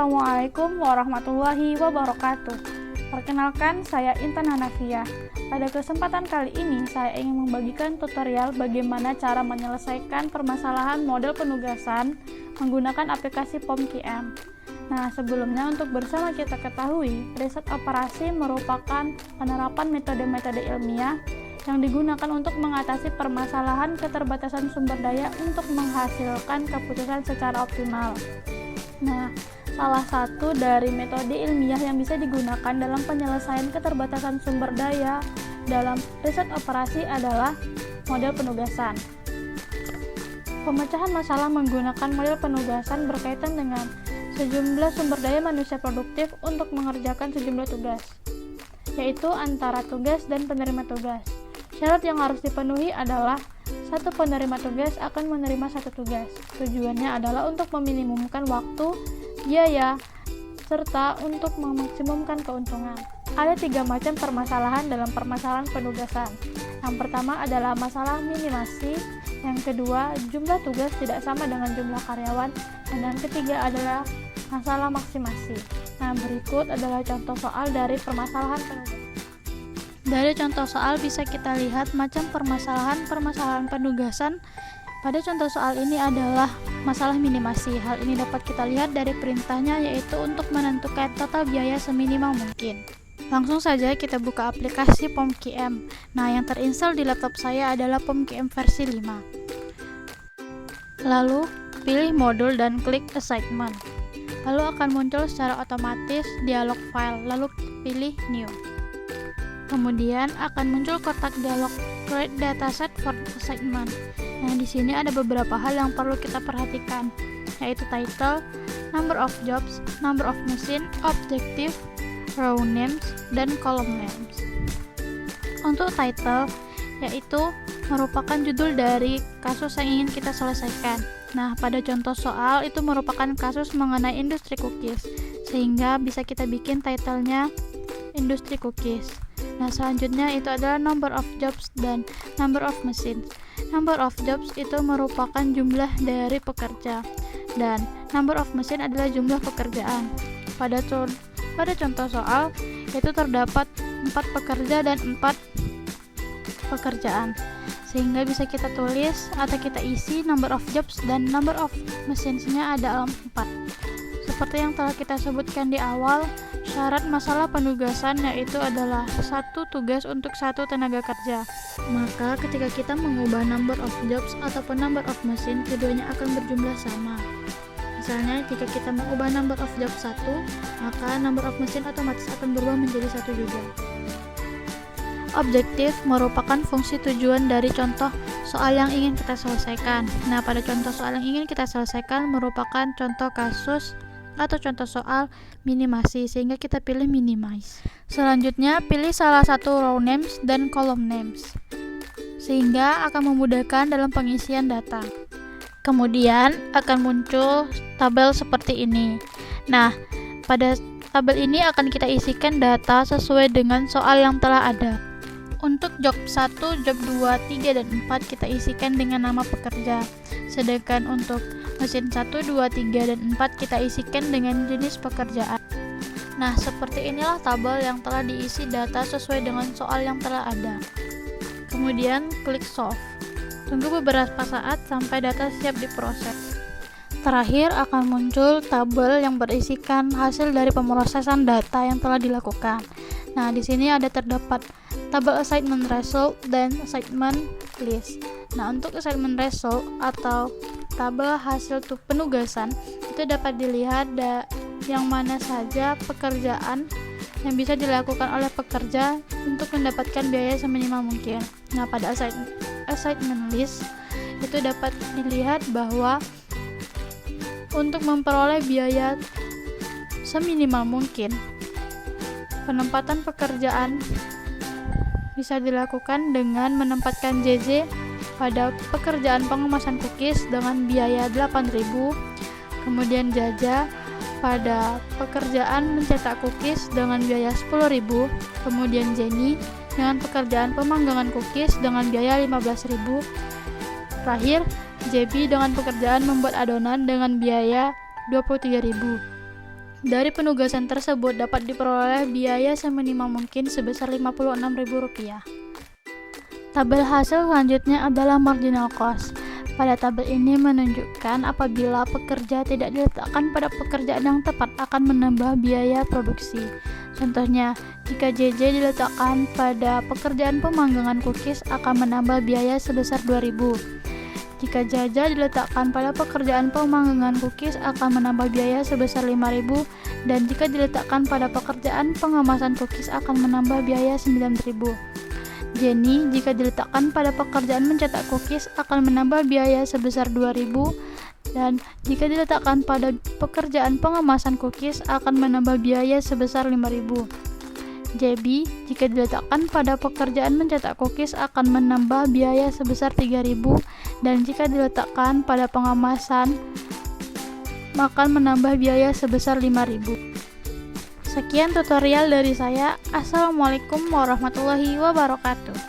Assalamualaikum warahmatullahi wabarakatuh. Perkenalkan, saya Intan Hanafiah. Pada kesempatan kali ini, saya ingin membagikan tutorial bagaimana cara menyelesaikan permasalahan model penugasan menggunakan aplikasi POM-QM. Nah, sebelumnya untuk bersama kita ketahui, riset operasi merupakan penerapan metode-metode ilmiah yang digunakan untuk mengatasi permasalahan keterbatasan sumber daya untuk menghasilkan keputusan secara optimal. Nah, salah satu dari metode ilmiah yang bisa digunakan dalam penyelesaian keterbatasan sumber daya dalam riset operasi adalah model penugasan. Pemecahan masalah menggunakan model penugasan berkaitan dengan sejumlah sumber daya manusia produktif untuk mengerjakan sejumlah tugas, yaitu antara tugas dan penerima tugas. Syarat yang harus dipenuhi adalah satu penerima tugas akan menerima satu tugas. Tujuannya adalah untuk meminimumkan waktu, biaya, serta untuk memaksimumkan keuntungan. Ada 3 macam permasalahan dalam permasalahan penugasan. Yang pertama adalah masalah minimasi, yang kedua jumlah tugas tidak sama dengan jumlah karyawan, dan yang ketiga adalah masalah maksimasi. Nah, berikut adalah contoh soal dari permasalahan penugasan. Dari contoh soal bisa kita lihat macam permasalahan penugasan. Pada contoh soal ini adalah masalah minimasi. Hal ini dapat kita lihat dari perintahnya, yaitu untuk menentukan total biaya seminimal mungkin. Langsung saja kita buka aplikasi POM-QM. Nah, yang terinstall di laptop saya adalah POM-QM versi 5. Lalu, pilih modul dan klik assignment. Lalu akan muncul secara otomatis dialog file, lalu pilih new. Kemudian akan muncul kotak dialog create dataset for assignment. Nah, di sini ada beberapa hal yang perlu kita perhatikan, yaitu title, number of jobs, number of machine, objective, row names, dan column names. Untuk title, yaitu merupakan judul dari kasus yang ingin kita selesaikan. Nah, pada contoh soal itu merupakan kasus mengenai industri cookies, sehingga bisa kita bikin titlenya industri cookies. Nah, selanjutnya itu adalah number of jobs dan number of machines. Number of jobs itu merupakan jumlah dari pekerja, dan number of machine adalah jumlah pekerjaan. Pada contoh soal itu terdapat 4 pekerja dan 4 pekerjaan, sehingga bisa kita tulis atau kita isi number of jobs dan number of machines-nya ada 4. Seperti yang telah kita sebutkan di awal, syarat masalah penugasan yaitu adalah satu tugas untuk satu tenaga kerja. Maka ketika kita mengubah number of jobs ataupun number of machine, keduanya akan berjumlah sama. Misalnya jika kita mengubah number of job 1, maka number of machine otomatis akan berubah menjadi 1 juga. Objektif merupakan fungsi tujuan dari contoh soal yang ingin kita selesaikan. Nah, pada contoh soal yang ingin kita selesaikan merupakan contoh kasus atau contoh soal minimasi, sehingga kita pilih minimize. Selanjutnya, pilih salah satu row names dan column names, sehingga akan memudahkan dalam pengisian data. Kemudian akan muncul tabel seperti ini. Nah, pada tabel ini akan kita isikan data sesuai dengan soal yang telah ada. Untuk job 1, job 2, 3, dan 4 kita isikan dengan nama pekerja. Sedangkan untuk mesin 1, 2, 3, dan 4 kita isikan dengan jenis pekerjaan. Nah, seperti inilah tabel yang telah diisi data sesuai dengan soal yang telah ada. Kemudian klik solve. Tunggu beberapa saat sampai data siap diproses. Terakhir akan muncul tabel yang berisikan hasil dari pemrosesan data yang telah dilakukan. Nah, di sini ada terdapat tabel assignment result dan assignment list. Nah, untuk assignment result atau tabel hasil penugasan itu dapat dilihat yang mana saja pekerjaan yang bisa dilakukan oleh pekerja untuk mendapatkan biaya seminimal mungkin. Nah, pada assignment list itu dapat dilihat bahwa untuk memperoleh biaya seminimal mungkin, penempatan pekerjaan bisa dilakukan dengan menempatkan JJ pada pekerjaan pengemasan cookies dengan biaya 8.000, kemudian Jaja pada pekerjaan mencetak cookies dengan biaya 10.000, kemudian Jenny dengan pekerjaan pemanggangan cookies dengan biaya 15.000, terakhir JB dengan pekerjaan membuat adonan dengan biaya 23.000. Dari penugasan tersebut dapat diperoleh biaya seminimal mungkin sebesar Rp56.000. Tabel hasil selanjutnya adalah marginal cost. Pada tabel ini menunjukkan apabila pekerja tidak diletakkan pada pekerjaan yang tepat akan menambah biaya produksi. Contohnya, jika JJ diletakkan pada pekerjaan pemanggangan cookies akan menambah biaya sebesar Rp2.000. Jika Jaja diletakkan pada pekerjaan pemanggangan cookies akan menambah biaya sebesar Rp5.000, dan jika diletakkan pada pekerjaan pengemasan cookies akan menambah biaya Rp9.000. Jenny jika diletakkan pada pekerjaan mencetak cookies akan menambah biaya sebesar Rp2.000, dan jika diletakkan pada pekerjaan pengemasan cookies akan menambah biaya sebesar Rp5.000. JB jika diletakkan pada pekerjaan mencetak cookies akan menambah biaya sebesar Rp3.000, dan jika diletakkan pada pengemasan akan menambah biaya sebesar Rp5.000. Sekian tutorial dari saya. Assalamualaikum warahmatullahi wabarakatuh.